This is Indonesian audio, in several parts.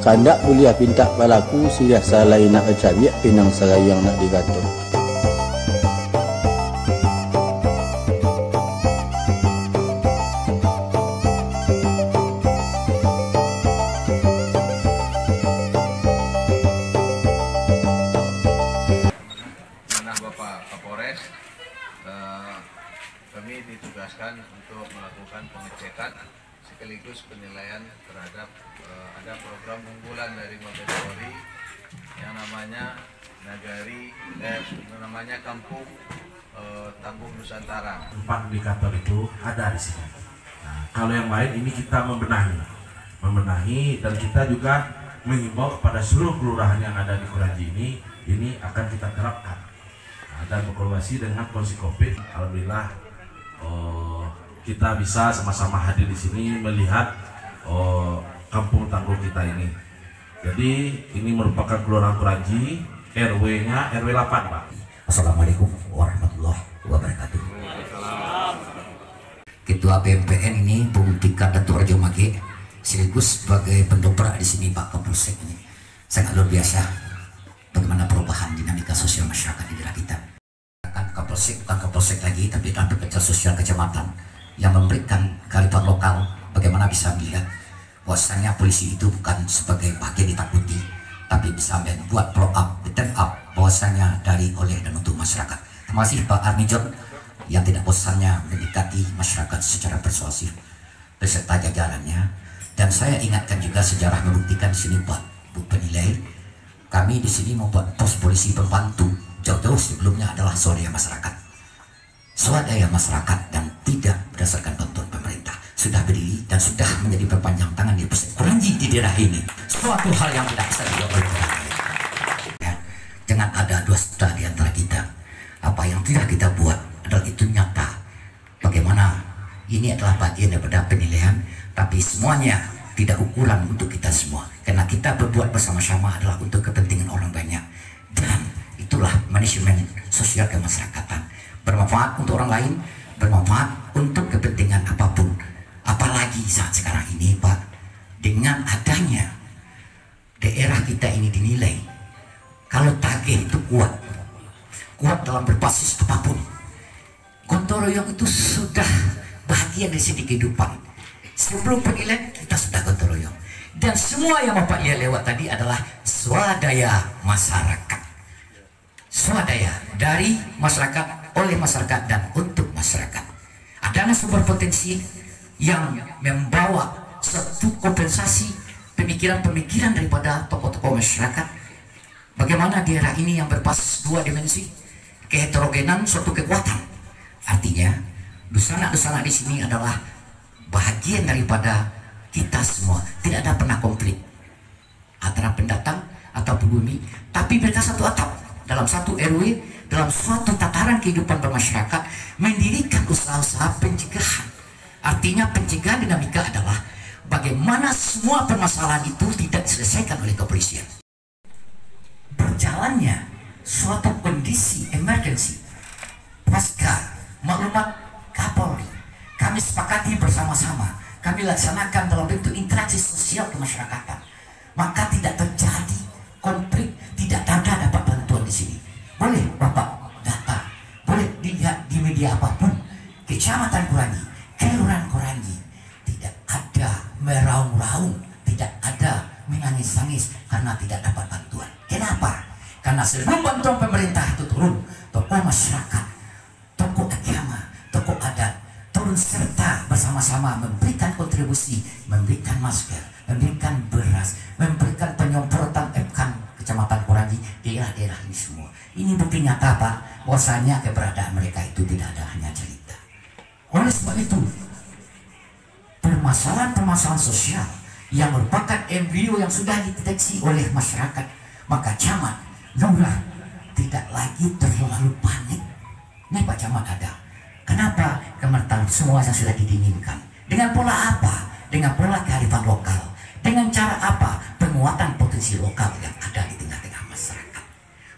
kandak boleh pinta balaku sudah salai nak cabiak pinang sarayang nak digatung. Bapak Kapolres, kami ditugaskan untuk melakukan pengecekan sekaligus penilaian terhadap ada program unggulan dari Mabes Polri yang namanya namanya Kampung Tangguh Nusantara. 4 indikator itu ada di sini. Nah, kalau yang lain ini kita membenahi dan kita juga mengimbau kepada seluruh kelurahan yang ada di Kranji ini akan kita terapkan. Dan berkolaborasi dengan Polisi Covid. Alhamdulillah kita bisa sama-sama hadir di sini melihat kampung tangguh kita ini. Jadi ini merupakan Kelurahan Kranji, RW-nya RW 8, Pak. Assalamualaikum warahmatullahi wabarakatuh. Ketua BMPN ini Bung Tika Datuk Rajo Mage sekaligus sebagai pendobrak di sini Pak Kapolsek ini sangat luar biasa bagaimana perubahan dinamika sosial masyarakat di daerah kita. Kapolsek bukan Kapolsek lagi, tapi adalah pekerja sosial kecamatan yang memberikan kearifan lokal. Bagaimana bisa melihat bahwasanya polisi itu bukan sebagai bagian ditakuti, tapi bisa membuat follow up, turn up bahwasanya dari, oleh, dan untuk masyarakat. Terima kasih Pak Armijon yang tidak bosannya mendekati masyarakat secara persuasif beserta jajarannya. Dan saya ingatkan juga sejarah membuktikan di sini Pak Bu Penilai, kami di sini membuat pos polisi pembantu jauh-jauh sebelumnya adalah swadaya masyarakat. Swadaya masyarakat dan tidak berdasarkan bantuan pemerintah sudah berdiri dan sudah menjadi perpanjang tangan di pusat Kranji di daerah ini. Suatu hal yang tidak bisa dilakukan oleh orang lain. Ya, jangan ada dusta di antara kita. Apa yang tidak kita buat adalah itu nyata. Bagaimana ini adalah bagian daripada penilaian, tapi semuanya tidak ukuran untuk kita semua. Karena kita berbuat bersama-sama adalah untuk kepentingan orang banyak. Dan itulah manajemen sosial kemasyarakatan, bermanfaat untuk orang lain, bermanfaat untuk kepentingan apapun. Apalagi saat sekarang ini Pak, dengan adanya daerah kita ini dinilai kalau tagih itu kuat dalam berbasis apapun. Gotong royong itu sudah bagian dari sini kehidupan. Sebelum penilaian kita sudah gotong royong, dan semua yang Bapak lihat lewat tadi adalah swadaya masyarakat. Swadaya dari masyarakat, oleh masyarakat, dan untuk masyarakat. Adanya sumber potensi yang membawa satu kompensasi pemikiran-pemikiran daripada tokoh-tokoh masyarakat. Bagaimana daerah ini yang berbasis 2 dimensi, keheterogenan suatu kekuatan. Artinya dusana-dusana di sini adalah bahagian daripada kita semua. Tidak ada pernah konflik antara pendatang atau pribumi, tapi mereka satu atap dalam satu RW, dalam suatu tataran kehidupan bermasyarakat, mendirikan usaha-usaha pencegahan. Artinya pencegahan dinamika adalah bagaimana semua permasalahan itu tidak diselesaikan oleh kepolisian. Berjalannya suatu kondisi emergensi pasca maklumat Kapolri, kami sepakati bersama-sama, kami laksanakan dalam bentuk interaksi sosial kemasyarakatan, maka tidak terjadi konflik, tidak ada dapat bantuan di sini. Boleh Bapak data, boleh dilihat di media apapun, Kecamatan Kranji, Kelurahan Kranji, tidak ada meraung-raung, tidak ada menangis-nangis karena tidak dapat bantuan. Kenapa? Karena sebelum bantuan pemerintah itu turun, tokoh masyarakat, tokoh agama, tokoh adat turun serta bersama-sama memberikan kontribusi, memberikan masker, memberikan beras, memberikan penyemprotan Kecamatan Kranji, daerah-daerah ini semua. Ini bukti nyata Pak, bahwasanya keberadaan mereka itu tidak ada hanya cerita. Oleh sebab itu, permasalahan-permasalahan sosial yang merupakan embrio yang sudah dideteksi oleh masyarakat, maka camat, Nurah tidak lagi terlalu panik. Nih Pak Camat ada. Kenapa? Kemertaan semua yang sudah diinginkan. Dengan pola apa? Dengan pola kearifan lokal. Dengan cara apa? Penguatan potensi lokal yang ada di tengah-tengah masyarakat.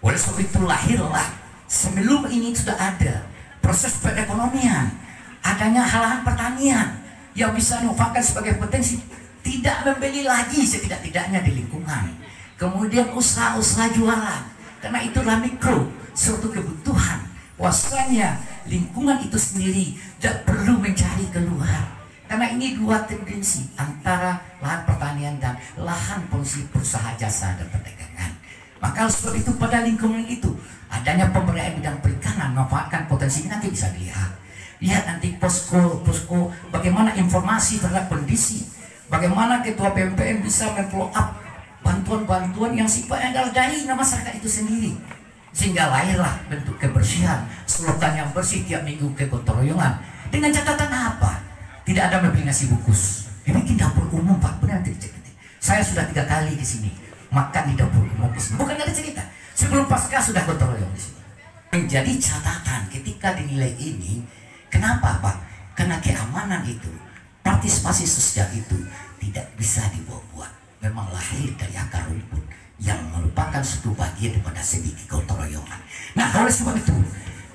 Oleh sebab itu lahirlah, sebelum ini sudah ada proses perekonomian, adanya halahan pertanian yang bisa dimanfaatkan sebagai potensi tidak membeli lagi setidak-tidaknya di lingkungan. Kemudian usaha-usaha jualan, karena itulah mikro, suatu kebutuhan. Bahwasanya lingkungan itu sendiri tidak perlu mencari keluar, karena ini dua tendensi antara lahan pertanian dan lahan fungsi usaha jasa dan perdagangan. Maka sebab itu pada lingkungan itu adanya pemberdayaan bidang perikanan, manfaatkan potensi ini nanti bisa dilihat. Lihat nanti posko bagaimana informasi terhadap kondisi, bagaimana ketua PMPM bisa memfollow up bantuan-bantuan yang sifatnya adalah dari masyarakat itu sendiri, sehingga lahirlah bentuk kebersihan, selokan yang bersih tiap minggu ke gotong royongan. Dengan catatan apa? Tidak ada membeli nasi bungkus, dibikin dapur umum Pak, benar tidak? Saya sudah 3 kali di sini makan di dapur umum di sini, bukan ada cerita. Sebelum pasca sudah gotong royong di sini. Menjadi catatan ketika dinilai ini. Kenapa Pak? Karena keamanan itu, partisipasi sosial itu tidak bisa dibuat-buat. Memang lahir dari akar rumput yang merupakan suatu bagian daripada sedikit gotong royongan. Nah, oleh sebab itu,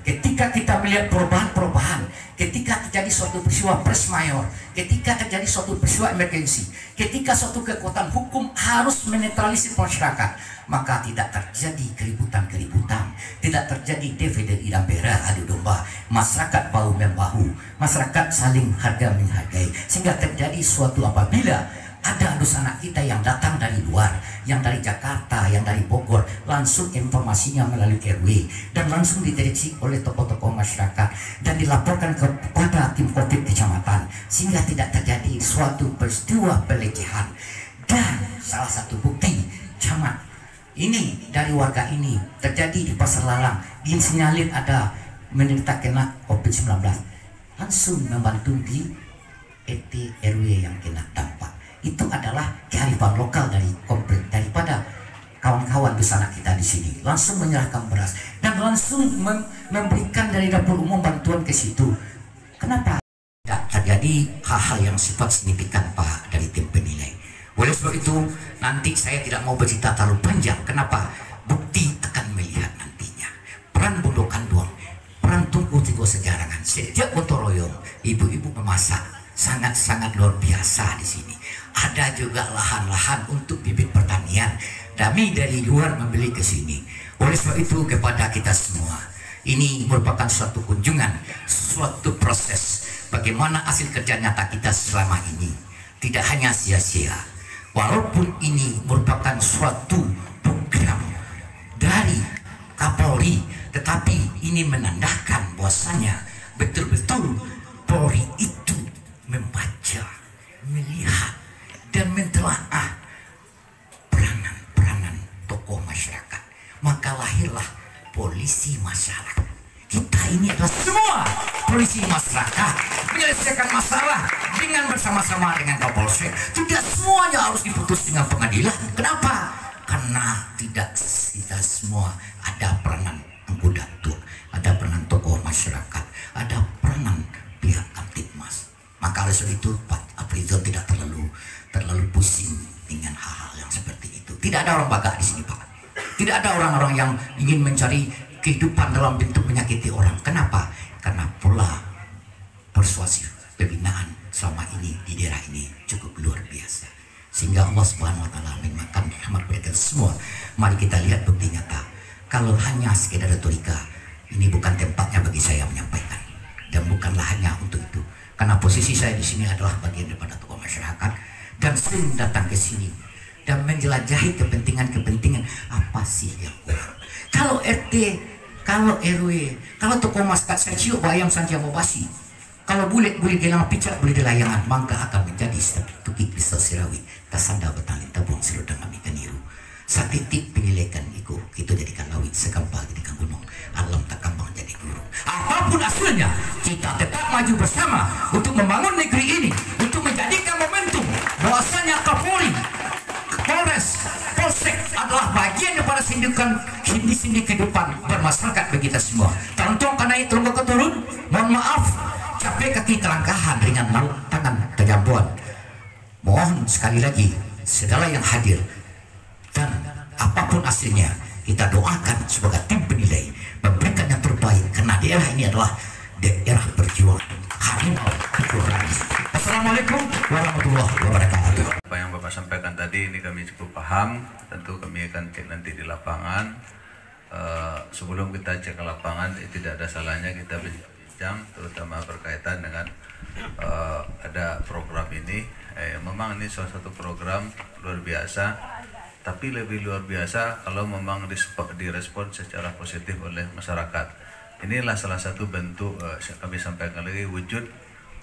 ketika kita melihat perubahan-perubahan, ketika terjadi suatu peristiwa pres mayor, ketika terjadi suatu peristiwa emergensi, ketika suatu kekuatan hukum harus menetralisir masyarakat, maka tidak terjadi keributan-keributan, tidak terjadi DVD dan berak adu domba, masyarakat bahu membahu, masyarakat saling harga menghargai, sehingga terjadi suatu apabila ada anak kita yang datang dari luar, yang dari Jakarta, yang dari Bogor, langsung informasinya melalui RW dan langsung dideteksi oleh tokoh-tokoh masyarakat dan dilaporkan kepada tim COVID kecamatan, sehingga tidak terjadi suatu peristiwa pelecehan. Dan salah satu bukti camat ini dari warga ini terjadi di Pasar Lalang, disinyalir ada menderita kena COVID-19, langsung membantu di RT RW yang kena dampak. Itu adalah kearifan lokal dari komplek daripada kawan-kawan besar kita di sini, langsung menyerahkan beras dan langsung memberikan dari dapur umum bantuan ke situ. Kenapa tidak terjadi hal-hal yang sifat signifikan Pak dari tim penilai? Oleh sebab itu nanti saya tidak mau bercerita terlalu panjang. Kenapa? Bukti akan melihat nantinya peran Bondo Kanduang, peran Tungku Tigo Sejarangan, setiap gotong royong, ibu-ibu memasak sangat-sangat luar biasa di sini. Ada juga lahan-lahan untuk bibit pertanian, kami dari luar membeli ke sini. Oleh sebab itu kepada kita semua, ini merupakan suatu kunjungan, suatu proses bagaimana hasil kerja nyata kita selama ini tidak hanya sia-sia. Walaupun ini merupakan suatu program dari Kapolri, tetapi ini menandakan bahwasanya betul-betul Polri itu membaca, melihat dan mentelaah peranan-peranan tokoh masyarakat. Maka lahirlah polisi masyarakat. Kita ini adalah semua polisi masyarakat, menyelesaikan masalah dengan bersama-sama dengan Kapolsek. Tidak semuanya harus diputus dengan pengadilan. Kenapa? Karena tidak kita semua ada peranan anggota, ada peranan tokoh masyarakat, ada peranan pihak Kamtibmas. Maka oleh sebab itu Pak Afrizal tidak terlalu pusing dengan hal-hal yang seperti itu. Tidak ada orang baga di sini Pak. Tidak ada orang-orang yang ingin mencari kehidupan dalam bentuk menyakiti orang. Kenapa? Karena pola persuasif pembinaan selama ini di daerah ini cukup luar biasa. Sehingga Allah Subhanahu wa taala mengatakan rahmat mereka semua. Mari kita lihat bukti nyata. Kalau hanya sekedar retorika, ini bukan tempatnya bagi saya menyampaikan. Dan bukanlah hanya untuk itu. Karena posisi saya di sini adalah bagian daripada tokoh masyarakat dan sering datang ke sini dan menjelajahi kepentingan-kepentingan apa sih yang kurang. Kalau RT, kalau RW, kalau tokoh masyarakat saya cium bayam saja basi. Kalau boleh gelang picak boleh dilayangan, maka akan menjadi tukik pisau sirawi. Tasanda betalin tabung serudang kami keniru. Satitik penilaikan iku itu jadikan lawit, sekampal jadikan gunung, alam tak kambang jadi guru. Apapun hasilnya, kita tetap maju bersama untuk membangun negeri ini, untuk menjadikan momentum bahwasanya Kapolri, Polres, Polsek adalah bagian daripada sindik kehidupan bermasyarakat bagi kita semua. Contoh karena itu turun, mohon maaf, capek kaki kelangkahan dengan tangan kejampuan. Mohon sekali lagi segala yang hadir dan apapun hasilnya, kita doakan sebagai tim penilai memberikan yang terbaik, karena daerah ini adalah daerah perjuangan harimau kekurangan. Wassalamualaikum warahmatullahi wabarakatuh. Apa yang Bapak sampaikan tadi ini kami cukup paham. Tentu kami akan cek nanti di lapangan. Sebelum kita cek ke lapangan, tidak ada salahnya kita bincang, terutama berkaitan dengan ada program ini. Memang ini salah satu program luar biasa, tapi lebih luar biasa kalau memang direspon secara positif oleh masyarakat. Inilah salah satu bentuk kami sampaikan lagi wujud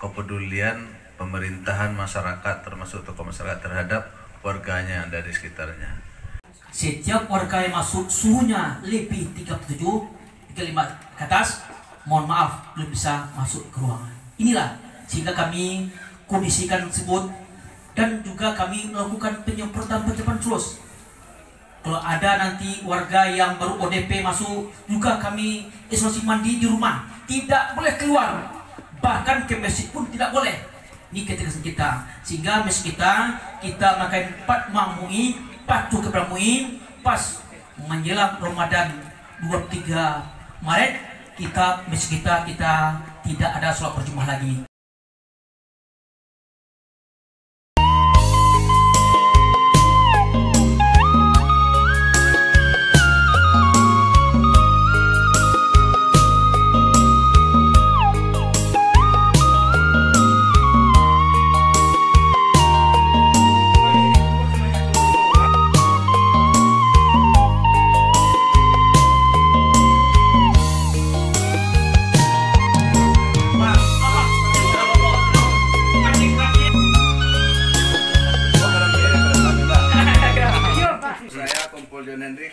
kepedulian pemerintahan masyarakat, termasuk tokoh masyarakat terhadap warganya yang ada di sekitarnya. Setiap warga yang masuk suhunya lebih 37, 35 ke atas, mohon maaf belum bisa masuk ke ruangan. Inilah sehingga kami kondisikan tersebut, dan juga kami melakukan penyemprotan terus. Kalau ada nanti warga yang baru ODP masuk, juga kami isolasi mandi di rumah, tidak boleh keluar, bahkan ke masjid pun tidak boleh. Ini ketegasan kita, sehingga masjid kita melakukan 4 MUI, patuh kepada MUI. Pas menjelang Ramadan 23 Maret, masjid kita tidak ada sholat berjamaah lagi.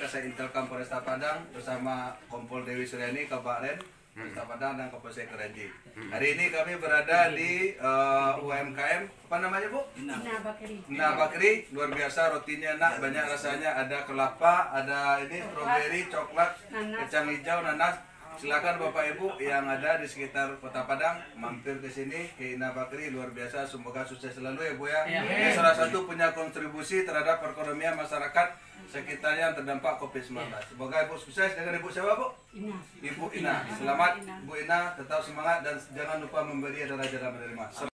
Kasih Intelkam Polresta Padang bersama Kompol Dewi Suryani, Kabaren Polresta Padang dan Kapolsek Kranji. Hari ini kami berada di UMKM, apa namanya Bu? Ina Bakri. Luar biasa, rotinya enak, banyak rasanya, ada kelapa, ada ini strawberry, coklat, kacang hijau, nanas. Silakan Bapak Ibu yang ada di sekitar Kota Padang mampir ke sini ke Ina Bakri. Luar biasa, semoga sukses selalu ya Bu ya. Ini salah satu punya kontribusi terhadap perekonomian masyarakat sekitar yang terdampak COVID-19. Semoga Ibu sukses. Dengan Ibu siapa Bu? Ibu Ina. Selamat Bu Ina, tetap semangat dan jangan lupa memberi adalah jalan menerima.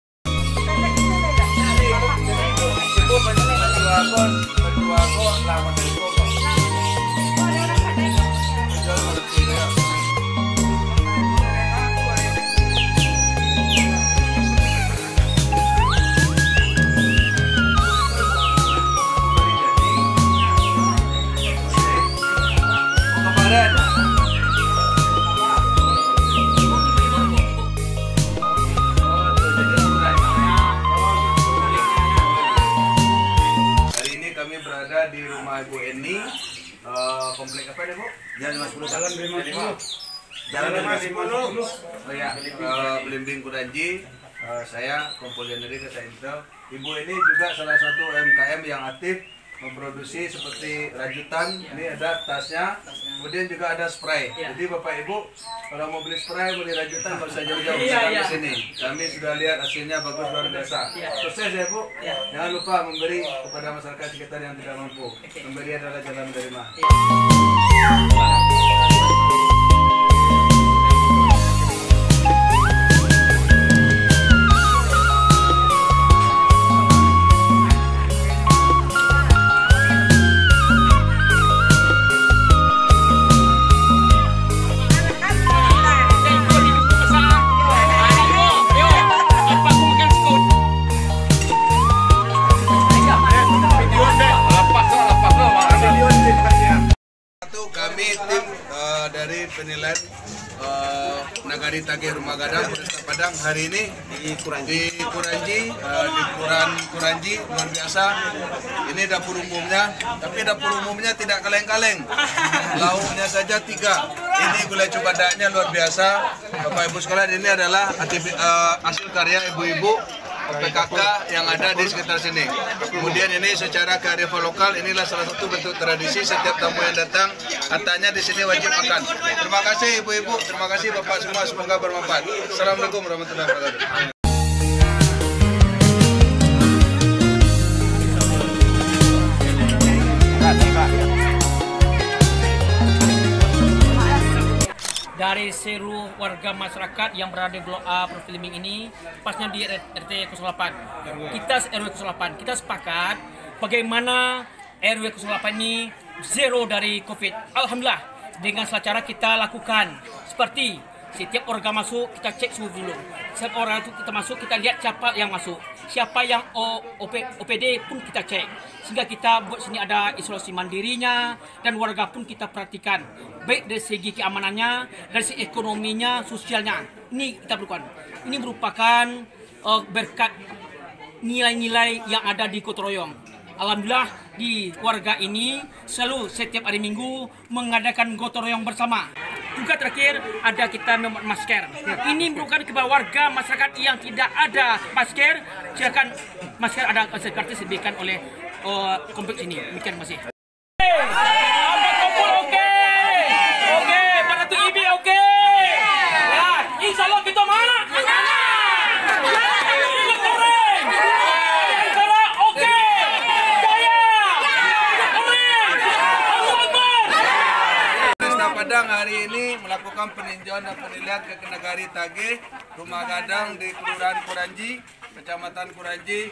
Di rumah Ibu Eni, komplek apa deh Bu? Jalan 50. Jalan 50. Oh ya, Belimbing Kranji. Saya Kompol Janeri Kasa Intel. Ibu ini juga salah satu UMKM yang aktif memproduksi seperti rajutan. Ini ada tasnya, kemudian juga ada spray. Jadi Bapak Ibu kalau mau beli spray, beli rajutan nggak usah jauh-jauh, datang ke sini. Kami sudah lihat hasilnya bagus luar biasa. Sukses ya Bu. Jangan lupa memberi kepada masyarakat sekitar yang tidak mampu. Memberi adalah jalan menerima. Kami tim dari penilaian Nagari Tage Rumah Gadang Polresta Padang hari ini di Kranji, luar biasa. Ini dapur umumnya, tapi dapur umumnya tidak kaleng-kaleng. Lauknya saja 3. Ini gulai cubadaknya luar biasa. Bapak Ibu sekalian, ini adalah hasil karya ibu-ibu PKK yang ada di sekitar sini. Kemudian ini secara kearifan lokal, inilah salah satu bentuk tradisi setiap tamu yang datang katanya di sini wajib makan. Terima kasih ibu-ibu, terima kasih bapak semua, semoga bermanfaat. Assalamualaikum warahmatullahi wabarakatuh. Dari kepada seluruh warga masyarakat yang berada di Blok A Provinsi Liming ini, pasnya di RT 08. Kita RW 08, kita sepakat bagaimana RW 08 ini zero dari COVID. Alhamdulillah, dengan cara kita lakukan seperti setiap orang masuk kita cek suhu dulu. Setiap orang itu kita masuk kita lihat siapa yang masuk, siapa yang OPD pun kita cek. Sehingga kita buat sini ada isolasi mandirinya dan warga pun kita perhatikan. Baik dari segi keamanannya, dari segi ekonominya, sosialnya. Ini kita lakukan. Ini merupakan berkat nilai-nilai yang ada di gotong royong. Alhamdulillah di warga ini selalu setiap hari Minggu mengadakan gotong royong bersama. Juga terakhir ada kita membuat masker. Ini bukan kepada warga masyarakat yang tidak ada masker. Silakan masker ada masker gratis diberikan oleh kompleks ini. Demikian masih. Apa kumpul oke? Oke, pada tu IB oke. Ya, insyaallah kita mana? Padang hari ini melakukan peninjauan dan penilaian ke Nagari Tage, Rumah Gadang di Kelurahan Kuranji, Kecamatan Kuranji.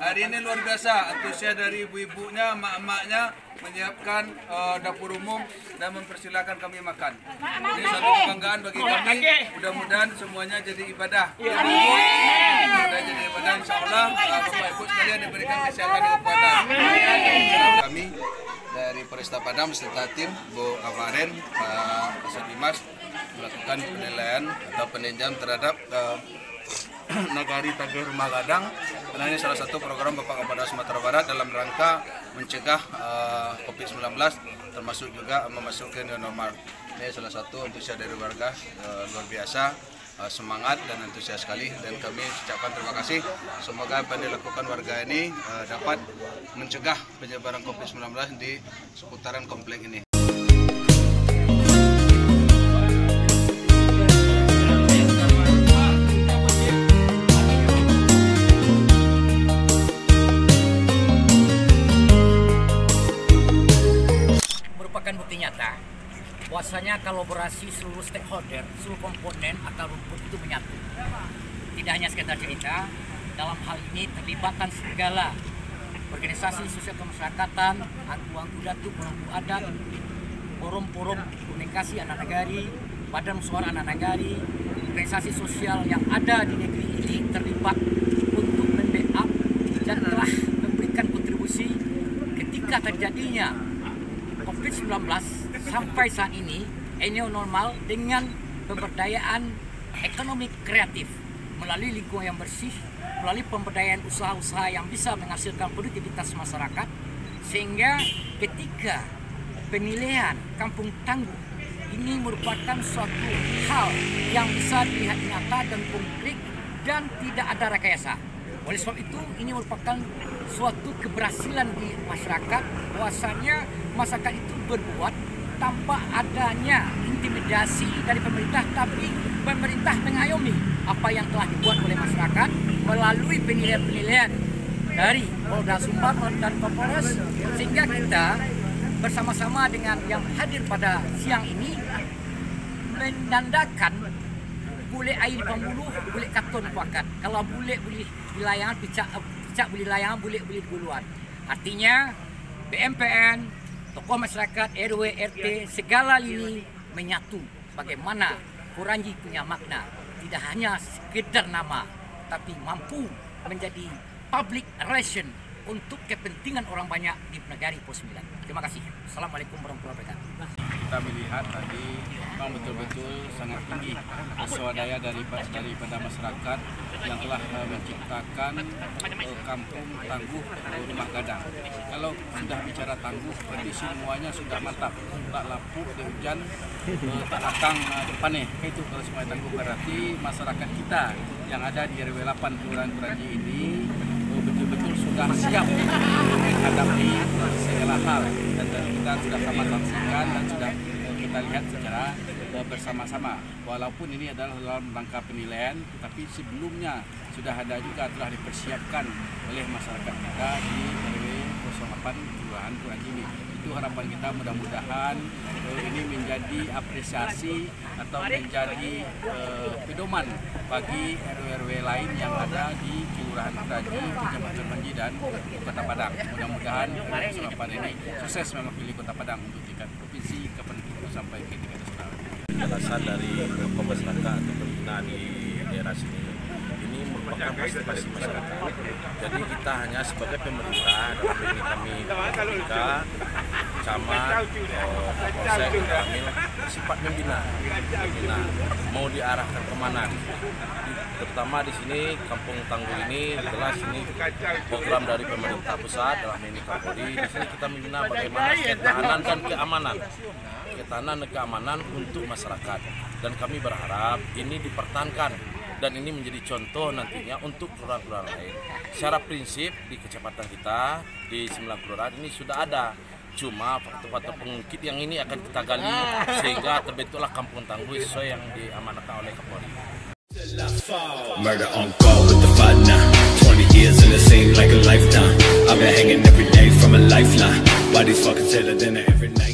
Hari ini luar biasa, antusias dari ibu-ibunya, mak-maknya menyiapkan dapur umum dan mempersilahkan kami makan. Ini satu kebanggaan bagi kami. Mudah-mudahan semuanya jadi ibadah. Mudah jadi ibadah, insya Allah Bapak Ibu sekalian diberikan kesehatan dan kekuatan. Kami dari Polresta Padang beserta tim Bu Kavaren, Pak Kasat Dimas melakukan penilaian atau peninjauan terhadap Nagari Tage Rumah Gadang, karena ini salah satu program Bapak Kapolda Sumatera Barat dalam rangka mencegah COVID-19 termasuk juga memasuki new normal. Ini salah satu antusias dari warga luar biasa, semangat dan antusias sekali, dan kami ucapkan terima kasih. Semoga apa yang dilakukan warga ini dapat mencegah penyebaran COVID-19 di seputaran komplek ini. Merupakan bukti nyata bahwasanya kolaborasi seluruh stakeholder, seluruh komponen akar rumput itu menyatu. Tidak hanya sekedar cerita, dalam hal ini terlibatkan segala organisasi sosial kemasyarakatan, angku-angku datuk, pemangku adat, forum-forum komunikasi anak nagari, badan musyawarah anak nagari, organisasi sosial yang ada di negeri ini terlibat untuk membackup dan telah memberikan kontribusi ketika terjadinya COVID-19 sampai saat ini new normal dengan pemberdayaan ekonomi kreatif melalui lingkungan yang bersih, melalui pemberdayaan usaha-usaha yang bisa menghasilkan produktivitas masyarakat, sehingga ketika penilaian kampung tangguh ini merupakan suatu hal yang bisa dilihat nyata dan konkret dan tidak ada rekayasa. Oleh sebab itu ini merupakan suatu keberhasilan di masyarakat, bahwasanya masyarakat itu berbuat tanpa adanya intimidasi dari pemerintah, tapi pemerintah mengayomi apa yang telah dibuat oleh masyarakat melalui penilaian-penilaian dari Polda Sumbar dan Kapolres, sehingga kita bersama-sama dengan yang hadir pada siang ini menandakan boleh air di pembuluh, boleh katon pakat. Kalau boleh di layangan, picak boleh layangan, boleh di guluan. Artinya BMPN, tokoh masyarakat, RW, RT, segala lini menyatu. Bagaimana Kuranji punya makna, tidak hanya sekedar nama, tapi mampu menjadi public relation untuk kepentingan orang banyak di Nagari Pos 9. Terima kasih. Assalamualaikum warahmatullahi wabarakatuh. Kita melihat tadi memang betul-betul sangat tinggi swadaya daripada masyarakat yang telah menciptakan kampung tangguh Rumah Gadang. Kalau sudah bicara tangguh, berarti semuanya sudah mantap. Tak lapuk, ada hujan, tak datang depannya. Itu kalau semuanya tangguh, berarti masyarakat kita yang ada di RW 8 Kelurahan Kuranji ini betul-betul sudah siap menghadapi segala hal, dan kita sudah sama saksikan dan sudah kita lihat secara bersama-sama. Walaupun ini adalah dalam rangka penilaian, tetapi sebelumnya sudah ada juga telah dipersiapkan oleh masyarakat kita di RW 08 Kelurahan Kuranji ini. Itu harapan kita mudah-mudahan ini menjadi apresiasi atau menjadi pedoman bagi RW-RW lain yang ada di Kelurahan Keraji, Kecamatan Manji dan Kota Padang. Mudah-mudahan sulapan ini sukses mewakili Kota Padang untuk tingkat provinsi kapan sampai ke tingkat nasional. Alasan dari kelompok masyarakat atau pembina di daerah sini ini merupakan partisipasi masyarakat. Jadi kita hanya sebagai pemerintah dalam ini kami ketika camat, polsek, kamil sifat membina, mau diarahkan kemana. Terutama di sini Kampung Tangguh ini jelas ini program dari pemerintah pusat dalam ini Kapolri. Di sini kita membina bagaimana ketahanan dan keamanan. Ketahanan dan keamanan untuk masyarakat, dan kami berharap ini dipertahankan dan ini menjadi contoh nantinya untuk kelurahan-kelurahan lain. Secara prinsip di kecamatan kita di 9 kelurahan ini sudah ada, cuma faktor-faktor pengungkit yang ini akan kita gali sehingga terbentuklah Kampung Tangguh sesuai yang diamanatkan oleh Kapolri. Murder on call with the fight now. 20 years and it seemed like a lifetime. I've been hanging every day from a lifeline. Bodies fucking tailored in every night.